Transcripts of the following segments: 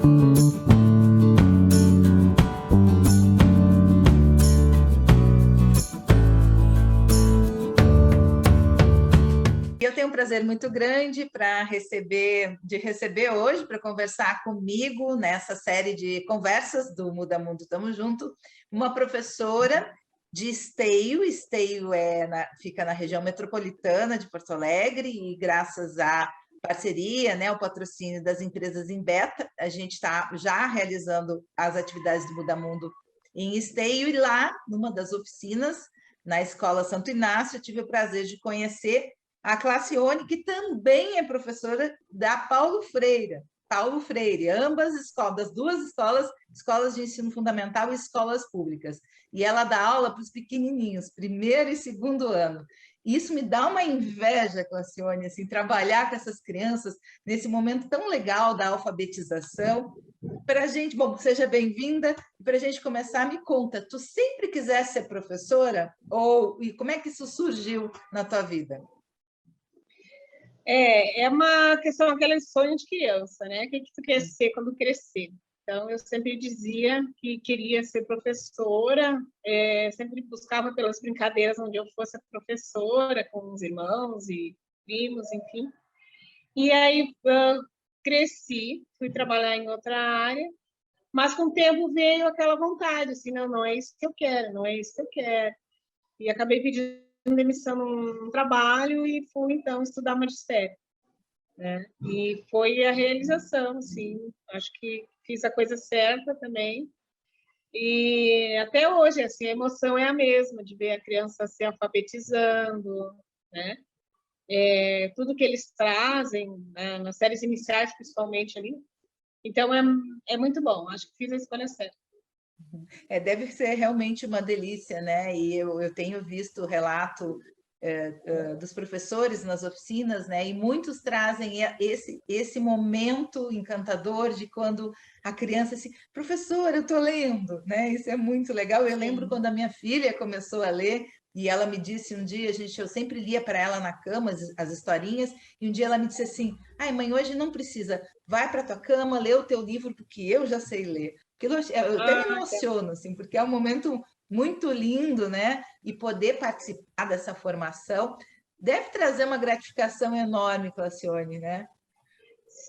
Eu tenho um prazer muito grande de receber hoje, para conversar comigo nessa série de conversas do Muda Mundo Tamo Junto, uma professora de Esteio. Esteio fica na região metropolitana de Porto Alegre, e graças à parceria, né, o patrocínio das empresas Embeta, a gente está já realizando as atividades do Muda Mundo em Esteio, e lá, numa das oficinas, na Escola Santo Inácio, eu tive o prazer de conhecer a Clacione, que também é professora da Paulo Freire, ambas escolas, das duas escolas de ensino fundamental e escolas públicas. E ela dá aula para os pequenininhos, primeiro e segundo ano. Isso me dá uma inveja, Clacione, assim, trabalhar com essas crianças nesse momento tão legal da alfabetização. Para a gente, bom, seja bem-vinda. Para a gente começar, me conta, tu sempre quisesse ser professora? E como é que isso surgiu na tua vida? É uma questão, aquele sonho de criança, né? O que tu quer ser quando crescer? Então, eu sempre dizia que queria ser professora, sempre buscava pelas brincadeiras onde eu fosse professora, com os irmãos e primos, enfim. E aí, cresci, fui trabalhar em outra área, mas com o tempo veio aquela vontade, assim, não é isso que eu quero, não é isso que eu quero. E acabei pedindo demissão num trabalho e fui, então, estudar magistério, né? E foi a realização, sim. Acho que fiz a coisa certa também. E até hoje, assim, a emoção é a mesma, de ver a criança se alfabetizando, né? Tudo que eles trazem, né? Nas séries iniciais, principalmente ali. Então, é muito bom. Acho que fiz a escolha certa. Deve ser realmente uma delícia, né? E eu tenho visto o relato dos professores nas oficinas, né? E muitos trazem esse momento encantador de quando a criança assim, professora, eu estou lendo, né? Isso é muito legal. Eu lembro quando a minha filha começou a ler, e ela me disse um dia, eu sempre lia para ela na cama as historinhas, e um dia ela me disse assim: ai, mãe, hoje não precisa, vai para tua cama, lê o teu livro, porque eu já sei ler. Eu até me emociono, assim, porque é um momento muito lindo, né? E poder participar dessa formação deve trazer uma gratificação enorme, Clacione, né?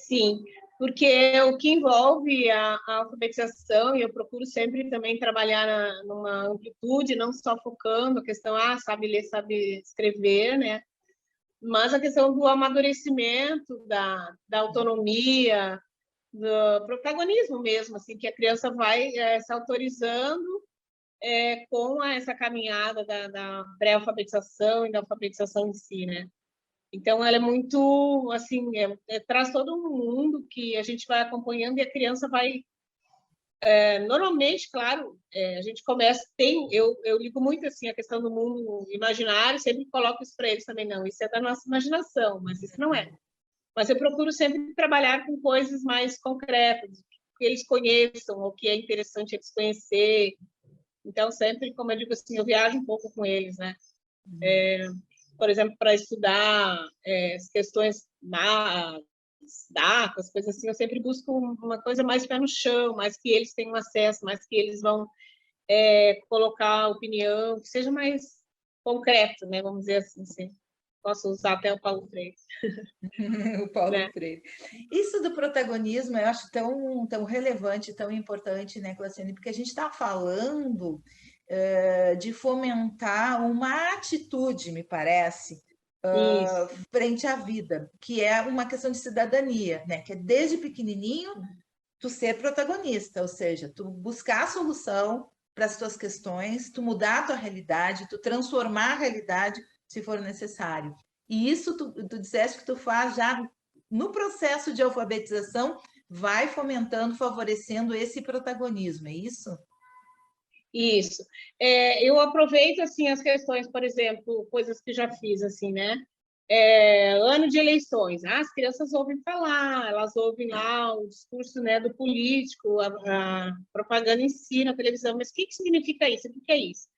Sim, porque o que envolve a alfabetização, e eu procuro sempre também trabalhar numa amplitude, não só focando a questão, sabe ler, sabe escrever, né? Mas a questão do amadurecimento, da autonomia, do protagonismo mesmo, assim, que a criança vai se autorizando com essa caminhada da pré-alfabetização e da alfabetização em si, né? Então, ela é muito, assim, traz todo um mundo que a gente vai acompanhando e a criança vai... normalmente, claro, a gente começa... eu ligo muito, assim, a questão do mundo imaginário, sempre coloco isso para eles também, não, isso é da nossa imaginação, mas isso não é. Mas eu procuro sempre trabalhar com coisas mais concretas, que eles conheçam, ou que é interessante eles conhecer. Então, sempre, como eu digo assim, eu viajo um pouco com eles, né? Por exemplo, para estudar as questões datas, coisas assim, eu sempre busco uma coisa mais pé no chão, mais que eles tenham acesso, mais que eles vão colocar opinião, que seja mais concreto, né? Vamos dizer assim. Posso usar até o Paulo Freire. O Paulo Freire. Isso do protagonismo eu acho tão relevante, tão importante, né, Claciane? Porque a gente está falando de fomentar uma atitude, me parece, frente à vida, que é uma questão de cidadania, né? Que é desde pequenininho tu ser protagonista, ou seja, tu buscar a solução para as tuas questões, tu mudar a tua realidade, tu transformar a realidade se for necessário. E isso tu disseste que tu faz já no processo de alfabetização, vai fomentando, favorecendo esse protagonismo, é isso? Isso. Eu aproveito, assim, as questões, por exemplo, coisas que já fiz, assim, né? Ano de eleições, as crianças ouvem falar, elas ouvem lá o discurso, né, do político, a propaganda em si na televisão, mas o que significa isso? O que é isso?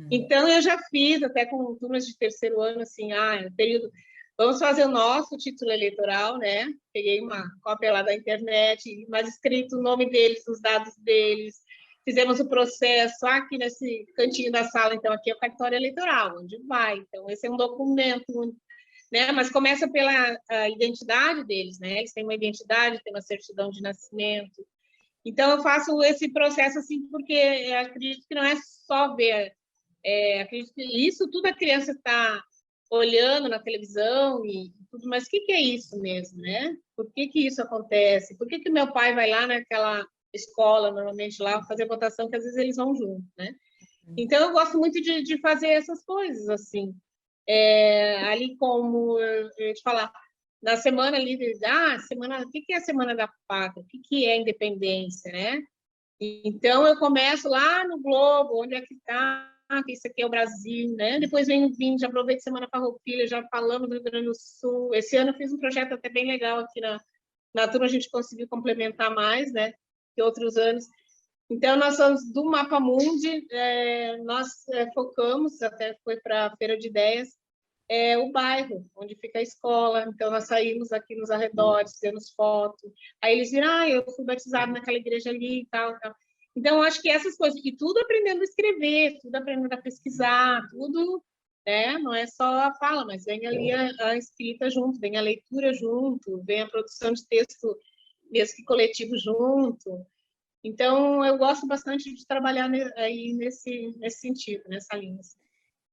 Então, eu já fiz, até com turmas de terceiro ano, assim, período Vamos fazer o nosso título eleitoral, né? Peguei uma cópia lá da internet, mas escrito o nome deles, os dados deles. Fizemos o processo aqui nesse cantinho da sala, então aqui é o cartório eleitoral, onde vai. Então, esse é um documento, né? Mas começa pela identidade deles, né? Eles têm uma identidade, têm uma certidão de nascimento. Então, eu faço esse processo assim, porque eu acredito que não é só ver. Acredito que isso tudo a criança está olhando na televisão e tudo, mas o que é isso mesmo, né? Por que isso acontece? Por que meu pai vai lá naquela escola, normalmente lá, fazer votação, que às vezes eles vão junto, né? Então, eu gosto muito de fazer essas coisas, assim. Ali como eu te falar, na semana ali, semana, o que é a Semana da Pátria? O que é a independência, né? Então, eu começo lá no Globo, onde é que está, que isso aqui é o Brasil, né? Depois vem o vinho, já aproveito Semana Farroupilha, já falamos do Rio Grande do Sul. Esse ano eu fiz um projeto até bem legal aqui na turma, a gente conseguiu complementar mais, né? Que outros anos. Então, nós somos do Mapa Mundi, nós focamos, até foi para a Feira de Ideias, o bairro onde fica a escola. Então, nós saímos aqui nos arredores, fizemos foto. Aí eles viram, eu fui batizado naquela igreja ali e tal, tal. Então, eu acho que essas coisas, e tudo aprendendo a escrever, tudo aprendendo a pesquisar, tudo, né? Não é só a fala, mas vem ali a escrita junto, vem a leitura junto, vem a produção de texto, mesmo que coletivo junto. Então, eu gosto bastante de trabalhar aí nesse sentido, nessa linha.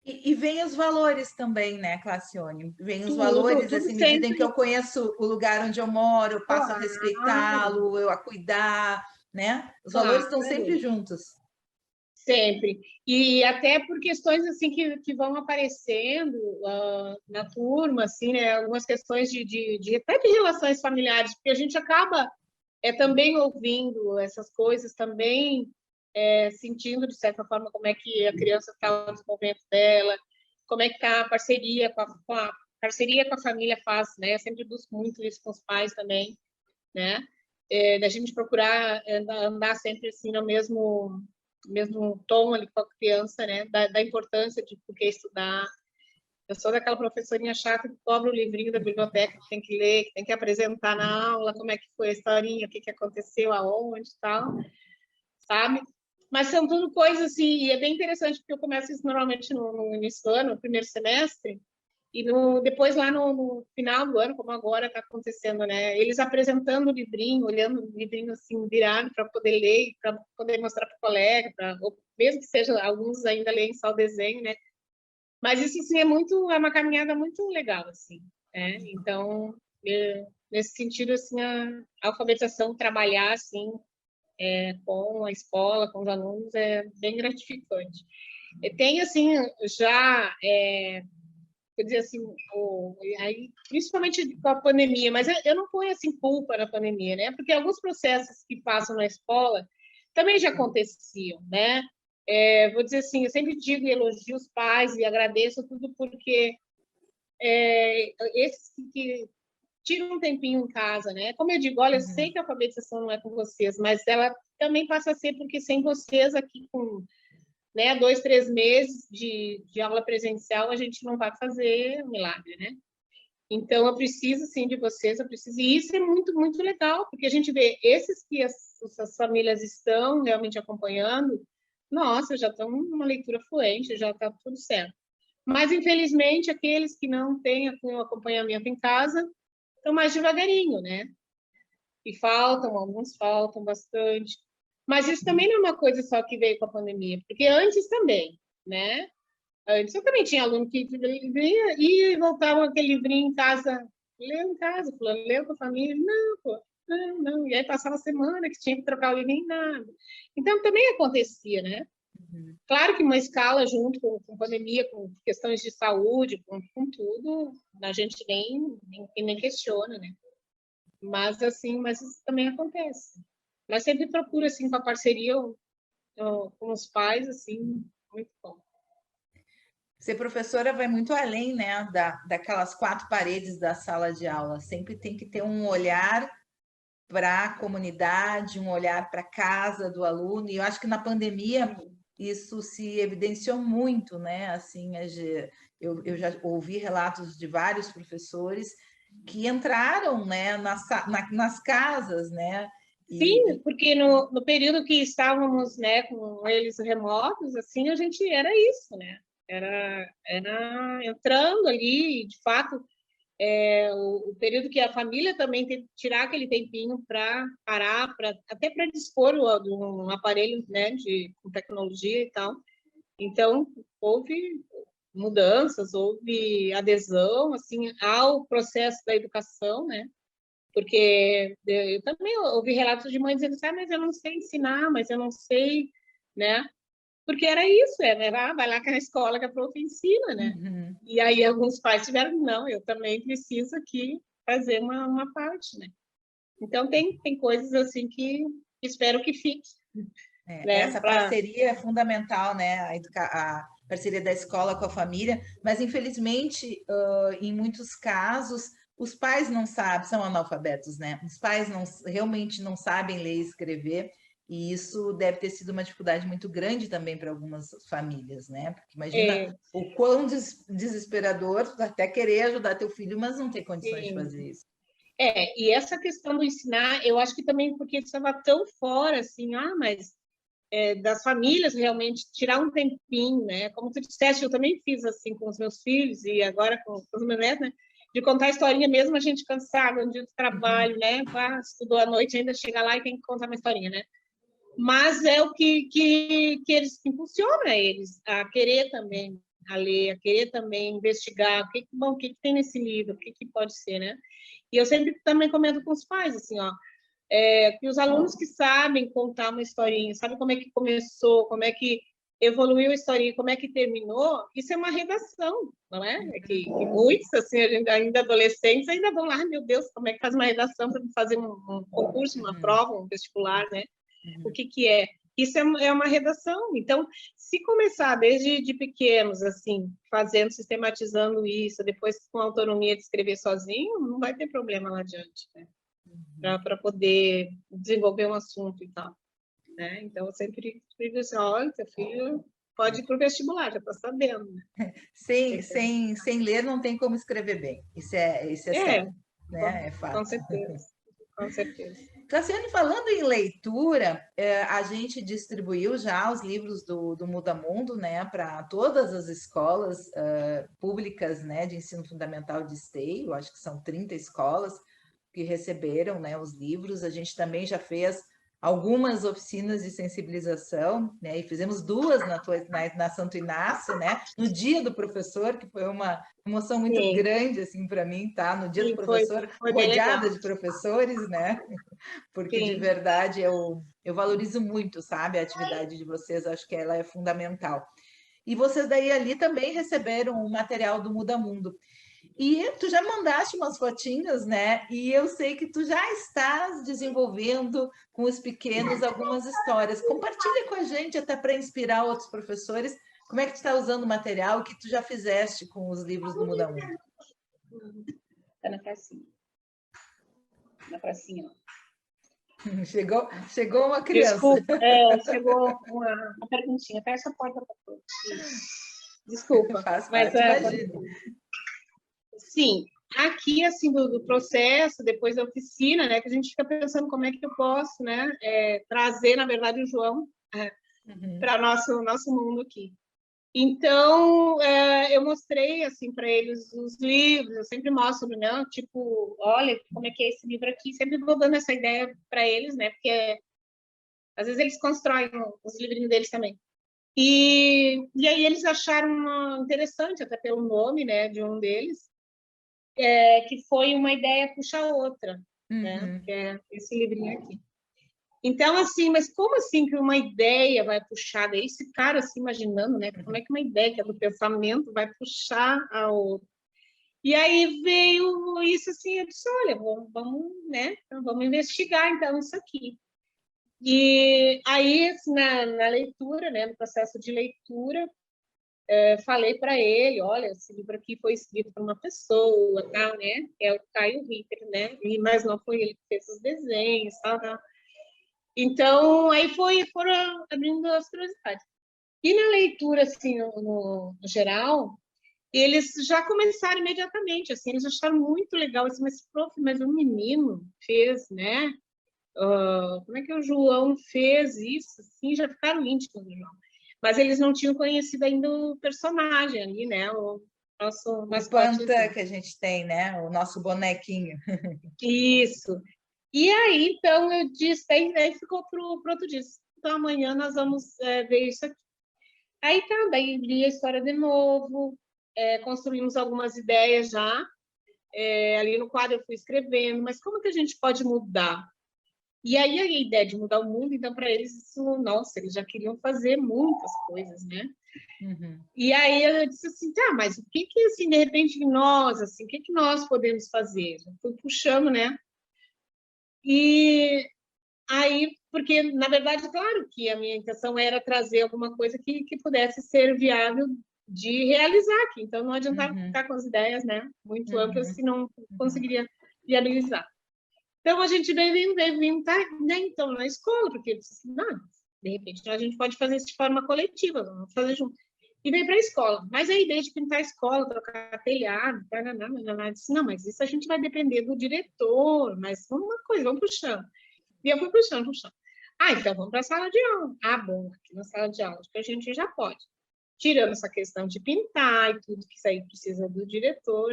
E vem os valores também, né, Clacione? Vem os Tudo, valores, tudo assim, medida em que sempre. eu conheço o lugar onde eu moro, eu passo a Claro, respeitá-lo, eu a cuidar, né? Os valores estão sempre claro, juntos. sempre. E até por questões assim que vão aparecendo na turma, assim, né? Algumas questões até de relações familiares, porque a gente acaba também ouvindo essas coisas, também sentindo, de certa forma, como é que a criança está no desenvolvimento dela, como é que está a parceria com a parceria com a família faz, né? Eu sempre busco muito isso com os pais também, né? Da gente procurar andar sempre assim no mesmo tom ali com a criança, né? Da importância de por que estudar. Eu sou daquela professorinha chata que cobra o livrinho da biblioteca, que tem que ler, que tem que apresentar na aula, como é que foi a historinha, o que aconteceu, aonde e tal, sabe? Mas são tudo coisas assim, e é bem interessante, porque eu começo isso normalmente no início do ano, no primeiro semestre, e depois lá no final do ano, como agora está acontecendo, né? Eles apresentando o livrinho, olhando o livrinho assim, virado para poder ler, para poder mostrar para o colega, ou mesmo que seja alguns ainda leem só o desenho, né? Mas isso assim, é uma caminhada muito legal, assim, né? Então, nesse sentido, assim, a alfabetização, trabalhar assim, com a escola, com os alunos, é bem gratificante. Tem, assim, já quer dizer assim, aí, principalmente com a pandemia, mas eu não ponho assim culpa na pandemia, né? Porque alguns processos que passam na escola também já aconteciam, né? Vou dizer assim, eu sempre digo e elogio os pais e agradeço tudo porque esses que tiram um tempinho em casa, né? Como eu digo, olha, eu sei que a alfabetização não é com vocês, mas ela também passa a ser porque sem vocês aqui com 2, 3 meses de aula presencial, a gente não vai fazer um milagre, né? Então, eu preciso, sim, de vocês, eu preciso. E isso é muito, muito legal, porque a gente vê esses que as famílias estão realmente acompanhando, nossa, já estão numa leitura fluente, já está tudo certo. Mas, infelizmente, aqueles que não têm o acompanhamento em casa estão mais devagarinho, né? E alguns faltam bastante. Mas isso também não é uma coisa só que veio com a pandemia, porque antes também, né? Antes eu também tinha aluno que vinha e voltava aquele livrinho em casa, leu em casa, leu com a família, não, pô, não. E aí passava a semana que tinha que trocar o livrinho, nada. Então também acontecia, né? Claro que uma escala junto com pandemia, com questões de saúde, com tudo, a gente nem questiona, né? Mas assim, mas isso também acontece. Mas sempre procura assim com a parceria com os pais, assim, muito bom. Ser professora vai muito além, né, daquelas 4 paredes da sala de aula. Sempre tem que ter um olhar para a comunidade, um olhar para a casa do aluno. E eu acho que na pandemia isso se evidenciou muito, né? Assim, eu já ouvi relatos de vários professores que entraram, né, nas casas, né? Sim, porque no período que estávamos, né, com eles remotos, assim, a gente era isso, né? Era entrando ali, e, de fato, o período que a família também teve que tirar aquele tempinho para parar, até para dispor de um aparelho, né, com tecnologia e tal. Então, houve mudanças, houve adesão, assim, ao processo da educação, né? Porque eu também ouvi relatos de mães dizendo, mas eu não sei ensinar, mas eu não sei, né? Porque era isso, né? Vai lá que é na escola que a prof ensina, né? Uhum. E aí alguns pais tiveram, não, eu também preciso aqui fazer uma parte, né? Então tem coisas assim que espero que fique, né? Essa parceria é fundamental, né? A parceria da escola com a família, mas infelizmente, em muitos casos, os pais não sabem, são analfabetos, né? Os pais realmente não sabem ler e escrever, e isso deve ter sido uma dificuldade muito grande também para algumas famílias, né? Porque imagina É, o quão desesperador até querer ajudar teu filho, mas não ter condições de sim. fazer isso. E essa questão do ensinar, eu acho que também porque estava tão fora, assim, mas das famílias realmente tirar um tempinho, né? Como tu disseste, eu também fiz assim com os meus filhos e agora com os meus netos, né? De contar a historinha mesmo a gente cansada, um dia de trabalho, né? Estudou à noite, ainda chega lá e tem que contar uma historinha, né? Mas é o que eles impulsionam eles a querer também a ler, a querer também investigar o que tem nesse livro, o que pode ser, né? E eu sempre também comento com os pais, assim, ó, que os alunos que sabem contar uma historinha, sabem como é que começou, como é que evoluiu a historinha, como é que terminou, isso é uma redação, não é? Que muitos, assim, ainda adolescentes, ainda vão lá, meu Deus, como é que faz uma redação para fazer um concurso, uma prova, um vestibular, né? O que é? Isso é uma redação. Então, se começar desde de pequenos, assim, fazendo, sistematizando isso, depois com autonomia de escrever sozinho, não vai ter problema lá adiante, né? Para poder desenvolver um assunto e tal. Né? Então, eu sempre digo assim, olha, seu filho pode ir para o vestibular, já está sabendo. Né? Sem ler não tem como escrever bem. Isso é certo, né? É Com fato. certeza. Com certeza. Cassiane, falando em leitura, a gente distribuiu já os livros do Muda Mundo, né, para todas as escolas públicas, né, de ensino fundamental de Esteio. Acho que são 30 escolas que receberam, né, os livros. A gente também já fez algumas oficinas de sensibilização, né, e fizemos duas na Santo Inácio, né, no Dia do Professor, que foi uma emoção muito Sim. grande, assim, para mim, tá? No Dia do Sim, Professor, foi bem rodeada legal. de professores, né? Porque de Sim. verdade eu valorizo muito, sabe, a atividade de vocês, acho que ela é fundamental. E vocês daí ali também receberam o material do Muda Mundo. E tu já mandaste umas fotinhas, né? E eu sei que tu já estás desenvolvendo com os pequenos algumas histórias. Compartilha com a gente até para inspirar outros professores. Como é que tu está usando o material que tu já fizeste com os livros do Muda Mundo? Está na pracinha. Na pracinha, ó. Chegou uma criança. Desculpa, chegou uma perguntinha. Fecha a porta para todos. Desculpa. Faz Mas, parte, imagina. sim, aqui, assim, do processo, depois da oficina, né, que a gente fica pensando como é que eu posso, né, trazer, na verdade, o João para nosso mundo aqui. Então, eu mostrei, assim, para eles os livros, eu sempre mostro, né, tipo, olha, como é que é esse livro aqui, sempre vou dando essa ideia para eles, né, porque às vezes eles constroem os livrinhos deles também. E aí eles acharam interessante, até pelo nome, né, de um deles, que foi uma ideia puxa a outra, né, que é esse livrinho aqui. Então, assim, mas como assim que uma ideia vai puxar? Daí esse cara, assim, imaginando, né, como é que uma ideia que é do pensamento vai puxar a outra? E aí veio isso assim, eu disse, olha, vamos, né, vamos investigar, então, isso aqui. E aí, assim, na leitura, né, no processo de leitura, falei para ele, olha, esse livro aqui foi escrito por uma pessoa, tal, né, que é o Caio Ritter, né, mas não foi ele que fez os desenhos, tal, tal. Então, aí foram abrindo as curiosidades. E na leitura, assim, no geral, eles já começaram imediatamente, assim, eles acharam muito legal, assim, mas, prof, mas o menino fez, né? Como é que o João fez isso? Assim, já ficaram íntimos do João. Mas eles não tinham conhecido ainda o personagem ali, né? O nosso Panta mascotezinho. que a gente tem, né? O nosso bonequinho. Isso. E aí, então, eu disse, daí ficou pro outro dia. Então, amanhã nós vamos ver isso aqui. Aí tá, daí li a história de novo, construímos algumas ideias já. Ali no quadro eu fui escrevendo, mas como que a gente pode mudar? E aí a ideia de mudar o mundo, então, para eles, isso, nossa, eles já queriam fazer muitas coisas, né? Uhum. E aí eu disse assim, tá, mas o que que, assim, de repente, nós, assim, o que que nós podemos fazer? Eu fui puxando, né? E aí, porque, na verdade, claro que a minha intenção era trazer alguma coisa que pudesse ser viável de realizar aqui. Então, não adiantava ficar com as ideias, né, muito amplas, se não conseguiria viabilizar. Então, a gente veio vindo, tá, né, então, na escola, porque eu disse assim, não, de repente, a gente pode fazer isso de forma coletiva, vamos fazer junto. E veio para a escola. Mas a ideia de pintar a escola, trocar telhado, eu disse, não, mas isso a gente vai depender do diretor, mas uma coisa, vamos puxando. E eu fui puxando, puxando. Ah, então vamos para a sala de aula. Ah, bom, aqui na sala de aula, que a gente já pode. Tirando essa questão de pintar e tudo, que isso aí precisa do diretor.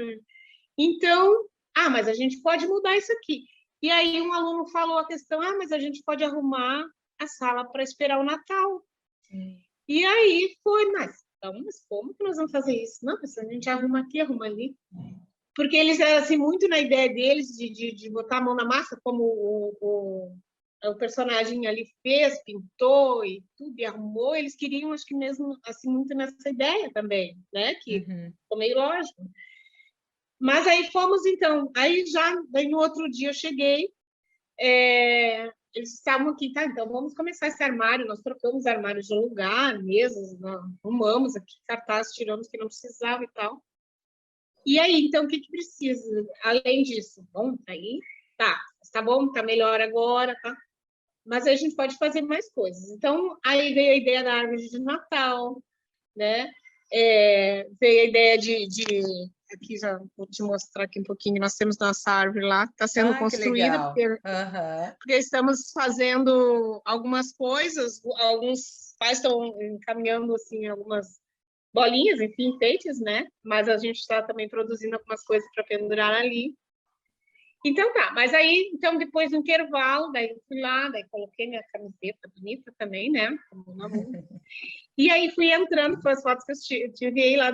Então, mas a gente pode mudar isso aqui. E aí um aluno falou a questão, mas a gente pode arrumar a sala para esperar o Natal. E aí foi, mas como que nós vamos fazer isso? Não, a gente arruma aqui, arruma ali. Porque eles eram assim, muito na ideia deles de botar a mão na massa, como o personagem ali fez, pintou e tudo, e arrumou, eles queriam, acho que mesmo, assim, muito nessa ideia também, né? Que ficou meio lógico. Mas aí fomos, então, daí no outro dia eu cheguei, eles estavam aqui, tá, então vamos começar esse armário, nós trocamos armários de lugar, mesas, arrumamos aqui, cartazes, tiramos que não precisava e tal. E aí, então, o que precisa? Além disso, bom, aí, tá bom, tá melhor agora, tá? Mas aí a gente pode fazer mais coisas. Então, aí veio a ideia da árvore de Natal, né? Veio a ideia aqui já vou te mostrar aqui um pouquinho, nós temos nossa árvore lá, está sendo construída, porque estamos fazendo algumas coisas, alguns pais estão encaminhando, assim, algumas bolinhas, enfim, enfeites, né? Mas a gente está também produzindo algumas coisas para pendurar ali. Então tá, mas aí, então, depois do intervalo, daí eu fui lá, daí coloquei minha camiseta bonita também, né? E aí fui entrando com as fotos que eu tirei lá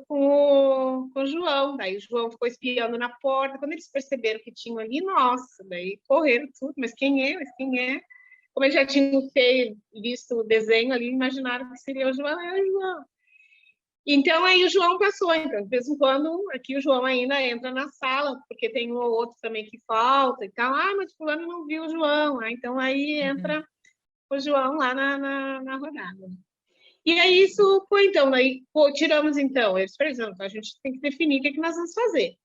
com o João. Daí o João ficou espiando na porta. Quando eles perceberam que tinham ali, nossa, daí correram tudo. Mas quem é? Mas quem é? Como eles já tinham visto o desenho ali, imaginaram que seria o João. É o João. Então, aí o João passou. Então, de vez em quando, aqui o João ainda entra na sala, porque tem um ou outro também que falta e tal. Mas fulano não viu o João. Então, aí entra o João lá na rodada. E aí isso foi, então, aí tiramos, então, eles precisam, a gente tem que definir o que nós vamos fazer.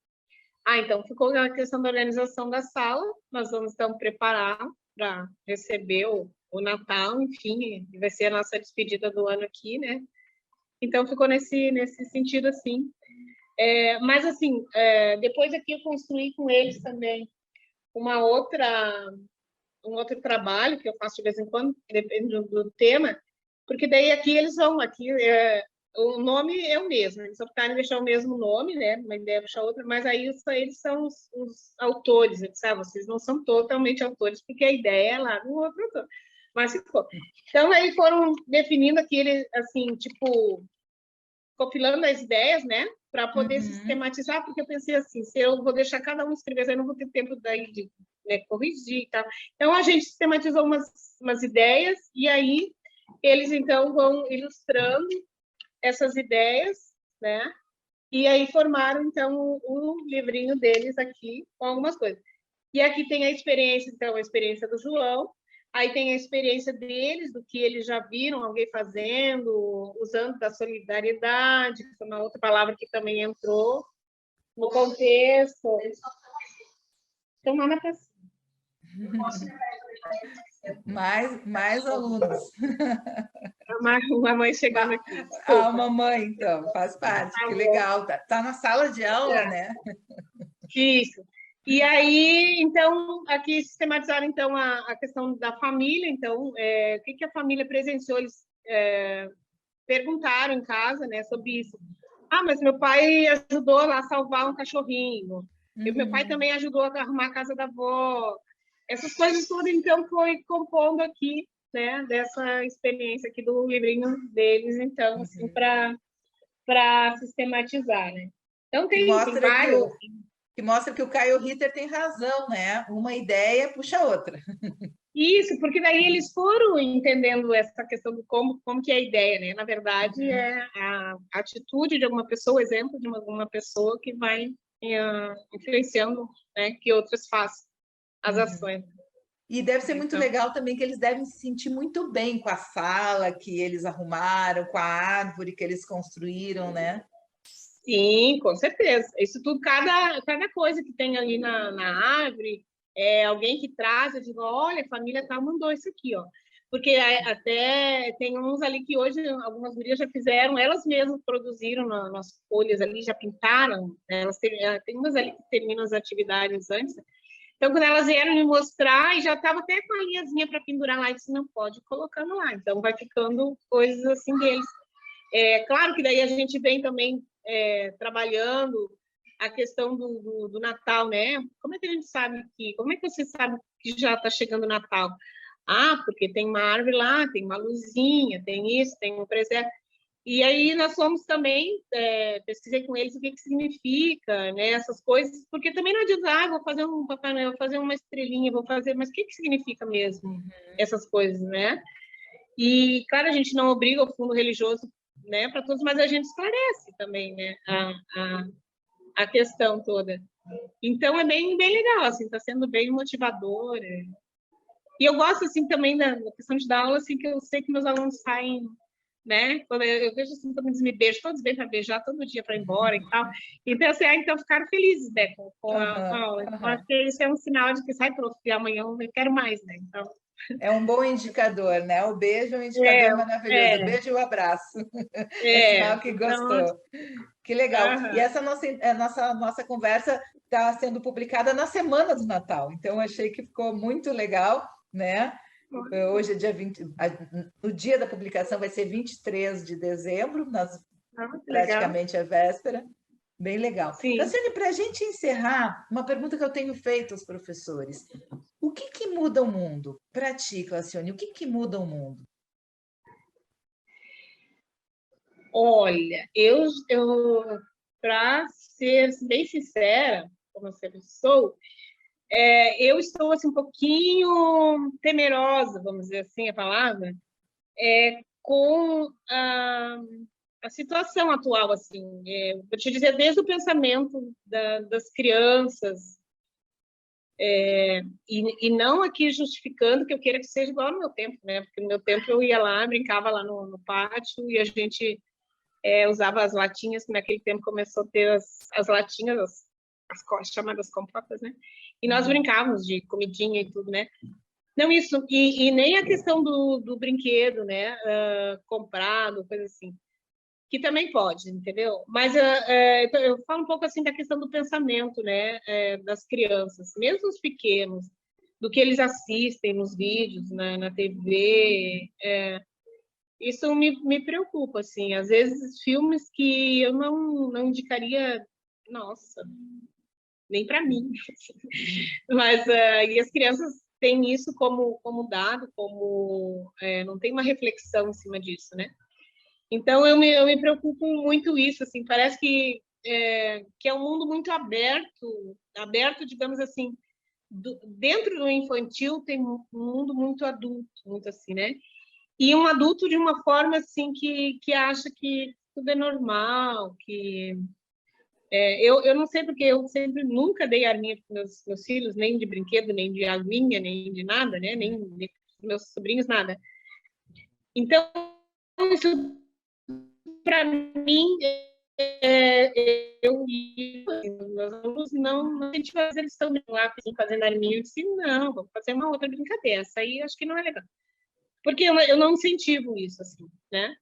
Então, ficou a questão da organização da sala, nós vamos, então, preparar para receber o Natal, enfim, vai ser a nossa despedida do ano aqui, né? Então, ficou nesse sentido, assim. Mas, assim, depois aqui eu construí com eles também um outro trabalho que eu faço de vez em quando, depende do tema, porque daí aqui eles vão, o nome é o mesmo, eles optaram em deixar o mesmo nome, né? Uma ideia deixar outra, mas aí eles são os autores, sabe? Vocês não são totalmente autores, porque a ideia é lá do outro autor. Mas ficou. Então, aí foram definindo aquele, assim, tipo, compilando as ideias, né? Para poder sistematizar, porque eu pensei assim, se eu vou deixar cada um escrever, eu não vou ter tempo daí de corrigir e tal. Então, a gente sistematizou umas ideias, e aí eles, então, vão ilustrando essas ideias, né? E aí formaram, então, o livrinho deles aqui, com algumas coisas. E aqui tem a experiência, então, a experiência do João, aí tem a experiência deles, do que eles já viram alguém fazendo, usando da solidariedade, que foi uma outra palavra que também entrou no contexto. Então, nada para mais alunos. uma mãe chegando aqui. Ah, uma mãe, então, faz parte, que legal. Tá na sala de aula, né? Isso. E aí, então, aqui sistematizaram então a questão da família. Então, o que a família presenciou? Eles perguntaram em casa, né, sobre isso. Ah, mas meu pai ajudou lá a salvar um cachorrinho. E meu pai também ajudou a arrumar a casa da avó. Essas coisas todas, então, foi compondo aqui, né, dessa experiência aqui do livrinho deles, então, assim, para sistematizar, né? Então, tem vários. Que mostra que o Caio Ritter tem razão, né? Uma ideia puxa a outra. Isso, porque daí eles foram entendendo essa questão do como que é a ideia, né? Na verdade, é a atitude de alguma pessoa, o exemplo de alguma pessoa que vai influenciando, né, que outras façam as ações. E deve ser muito legal também que eles devem se sentir muito bem com a sala que eles arrumaram, com a árvore que eles construíram, né? Sim, com certeza. Isso tudo, cada coisa que tem ali na árvore, alguém que traz, eu digo, olha, a família tal mandou isso aqui, ó. Porque até tem uns ali que hoje, algumas gurias já fizeram, elas mesmas produziram nas folhas ali, já pintaram, né? Tem umas ali que terminam as atividades antes. Então, quando elas vieram me mostrar, e já estava até com a linhazinha para pendurar lá, eu disse, não pode ir colocando lá. Então, vai ficando coisas assim deles. Claro que daí a gente vem também trabalhando a questão do Natal, né? Como é que a gente sabe como é que você sabe que já está chegando o Natal? Ah, porque tem uma árvore lá, tem uma luzinha, tem isso, tem um presépio. E aí nós fomos também, pesquisei com eles o que significa, né, essas coisas, porque também não adianta, vou fazer um Papai Noel, vou fazer uma estrelinha, vou fazer, mas o que significa mesmo essas coisas, né? E, claro, a gente não obriga o fundo religioso, né, para todos, mas a gente esclarece também, né, a questão toda. Então, é bem legal, assim, está sendo bem motivador. E eu gosto, assim, também da questão de dar aula, assim, que eu sei que meus alunos saem, né, quando eu vejo, assim, todos eles me beijam, todos vêm para beijar todo dia para ir embora e tal. Então, assim, então ficaram felizes, né, com a aula. Então, acho que isso é um sinal de que sai, prof, amanhã eu quero mais, né, então... É um bom indicador, né? O beijo é um indicador maravilhoso. O beijo e o abraço. É sinal que gostou. Então... Que legal. E essa nossa conversa está sendo publicada na semana do Natal. Então, eu achei que ficou muito legal, né? Hoje é dia 20... O dia da publicação vai ser 23 de dezembro, praticamente a véspera. Bem legal. Cassiane, para a gente encerrar, uma pergunta que eu tenho feito aos professores. O que muda o mundo? Para ti, Cassiane, o que muda o mundo? Olha, eu para ser bem sincera, como eu sempre sou, eu estou assim, um pouquinho temerosa, vamos dizer assim a palavra, com a situação atual, assim. Vou te dizer, desde o pensamento das crianças, e não aqui justificando que eu queira que seja igual no meu tempo, né? Porque no meu tempo eu ia lá, brincava lá no pátio e a gente usava as latinhas, que naquele tempo começou a ter as latinhas, as chamadas compotas, né? E nós brincávamos de comidinha e tudo, né? Não isso, e nem a questão do brinquedo, né? Comprado, coisa assim. Que também pode, entendeu? Mas eu falo um pouco assim da questão do pensamento, né? Das crianças, mesmo os pequenos, do que eles assistem nos vídeos, na TV. Isso me preocupa, assim. Às vezes, filmes que eu não indicaria, nossa, nem para mim. Mas, e as crianças têm isso como dado, não tem uma reflexão em cima disso, né? Então, eu me preocupo muito isso, assim. Parece que é um mundo muito aberto, digamos assim, dentro do infantil tem um mundo muito adulto, muito assim, né? E um adulto de uma forma assim que acha que tudo é normal, que eu não sei porque eu sempre nunca dei arminha para meus filhos, nem de brinquedo, nem de aguinha, nem de nada, né? Nem de meus sobrinhos, nada. Então, isso para mim, meus alunos não, a gente fazer, eles estão lá fazendo arminha, eu disse, não, vamos fazer uma outra brincadeira, essa aí acho que não é legal. porque eu não incentivo isso, assim, né?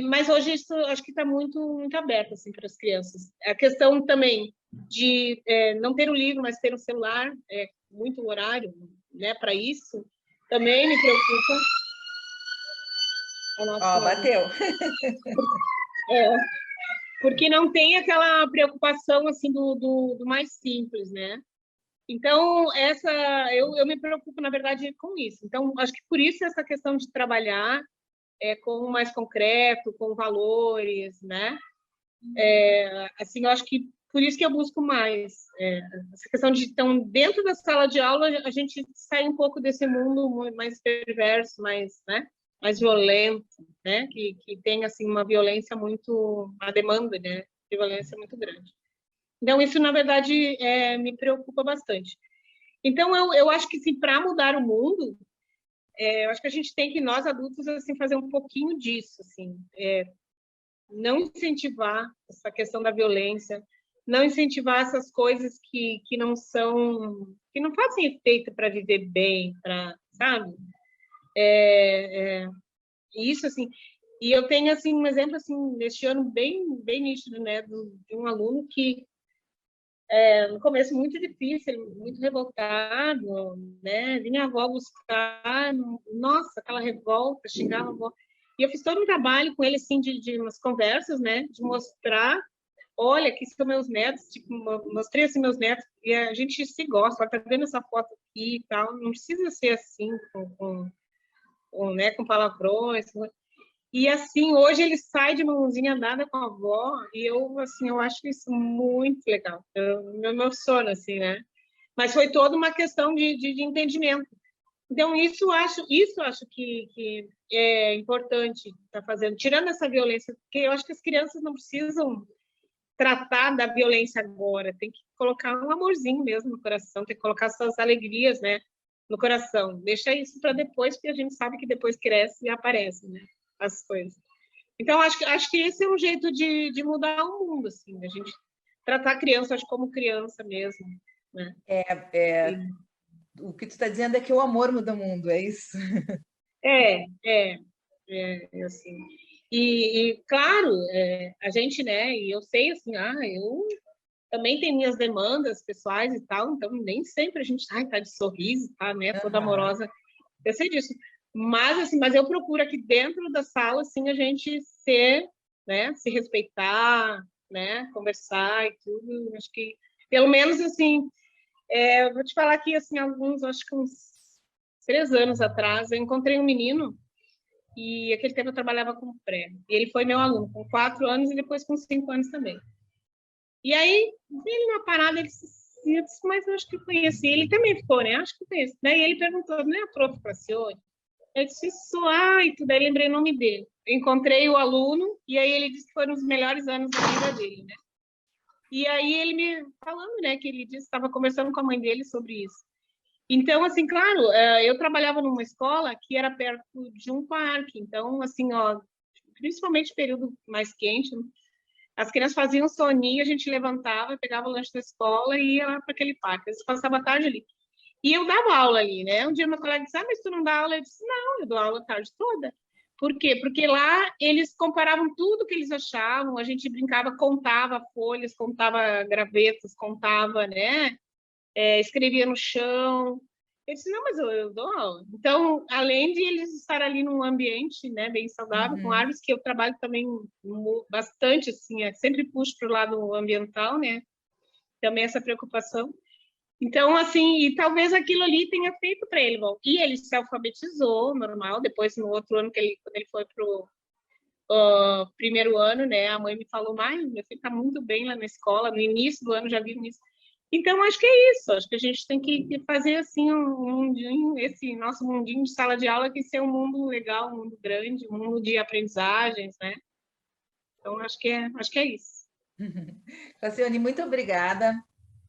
Mas hoje isso acho que está muito, muito aberto assim, para as crianças. A questão também de não ter o livro, mas ter o celular, muito horário, né, para isso, também me preocupa. Ó, bateu. Porque não tem aquela preocupação assim do mais simples, né? Então, eu me preocupo, na verdade, com isso. Então, acho que por isso essa questão de trabalhar com o mais concreto, com valores, né? Assim, eu acho que por isso que eu busco mais essa questão de, então, dentro da sala de aula, a gente sai um pouco desse mundo mais perverso, mais, né? Mais violento, né? Que tem, assim, uma violência muito... uma demanda, né? De violência muito grande. Então, isso, na verdade, me preocupa bastante. Então, eu acho que, assim, para mudar o mundo, eu acho que a gente tem que, nós adultos, assim, fazer um pouquinho disso, assim, não incentivar essa questão da violência, não incentivar essas coisas que não são, que não fazem efeito para viver bem, para, sabe? Isso, assim, e eu tenho, assim, um exemplo, assim, neste ano bem nítido, né, de um aluno que, no começo, muito difícil, muito revoltado, né, vinha a avó buscar, nossa, aquela revolta, xingava a avó. E eu fiz todo um trabalho com ele, assim, de umas conversas, né, de mostrar, olha, aqui são meus netos, tipo, mostrei, assim, meus netos, e a gente se gosta, tá vendo essa foto aqui e tal, não precisa ser assim, né, com palavrões. E, assim, hoje ele sai de mãozinha dada com a avó, e eu, assim, eu acho isso muito legal. Eu me emociono, assim, né? Mas foi toda uma questão de entendimento. Então, isso acho que é importante estar fazendo, tirando essa violência, porque eu acho que as crianças não precisam tratar da violência agora, tem que colocar um amorzinho mesmo no coração, tem que colocar suas alegrias, né, no coração. Deixa isso para depois, porque a gente sabe que depois cresce e aparece, né, as coisas. Então, acho que esse é um jeito de mudar o mundo, assim, a gente tratar a criança, acho, como criança mesmo, né? O que tu está dizendo é que o amor muda o mundo, é isso? Assim. Claro, a gente, né, e eu sei, assim, eu também tenho minhas demandas pessoais e tal, então nem sempre a gente tá de sorriso, tá, né, toda amorosa, eu sei disso. Mas, assim, mas eu procuro aqui dentro da sala, assim, a gente né, se respeitar, né, conversar e tudo. Acho que, pelo menos, assim, eu vou te falar aqui, assim, acho que uns 3 anos atrás, eu encontrei um menino e aquele tempo eu trabalhava com pré. E ele foi meu aluno com 4 anos e depois com 5 anos também. E aí, ele numa parada, ele disse, mas eu acho que eu conheci. Ele também ficou, né? Acho que eu conheço. Daí ele perguntou, não é a prof. Francione? Eu disse, isso, e tudo. Aí lembrei o nome dele. Eu encontrei o aluno, e aí ele disse que foram os melhores anos da vida dele, né? E aí ele me falando, né, que ele disse, estava conversando com a mãe dele sobre isso. Então, assim, claro, eu trabalhava numa escola que era perto de um parque. Então, assim, ó, principalmente período mais quente, as crianças faziam soninho, a gente levantava, pegava o lanche da escola e ia lá para aquele parque. Eles passavam a tarde ali. E eu dava aula ali, né? Um dia meu colega disse, mas tu não dá aula? Eu disse, não, eu dou aula a tarde toda. Por quê? Porque lá eles comparavam tudo que eles achavam, a gente brincava, contava folhas, contava gravetos, contava, né? Escrevia no chão. Eu disse, não, mas eu dou aula. Então, além de eles estar ali num ambiente, né, bem saudável, com árvores, que eu trabalho também bastante, assim, sempre puxo para o lado ambiental, né? Também essa preocupação. Então, assim, e talvez aquilo ali tenha feito para ele. Bom, e ele se alfabetizou, normal, depois no outro ano, quando ele foi para o primeiro ano, né, a mãe me falou, mãe, meu filho está muito bem lá na escola, no início do ano já vi isso. Então, acho que é isso, acho que a gente tem que fazer, assim, um mundinho, esse nosso mundinho de sala de aula, que ser um mundo legal, um mundo grande, um mundo de aprendizagens, né? Então, acho que é isso. Francione, muito obrigada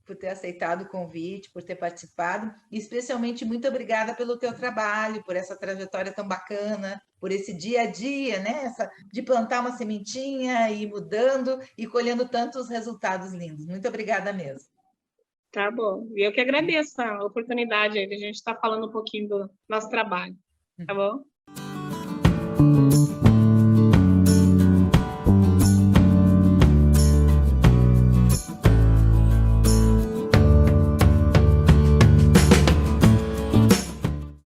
por ter aceitado o convite, por ter participado, e especialmente muito obrigada pelo teu trabalho, por essa trajetória tão bacana, por esse dia a dia, né? De plantar uma sementinha e ir mudando e colhendo tantos resultados lindos. Muito obrigada mesmo. Tá bom. E eu que agradeço a oportunidade aí de a gente estar falando um pouquinho do nosso trabalho. tá bom?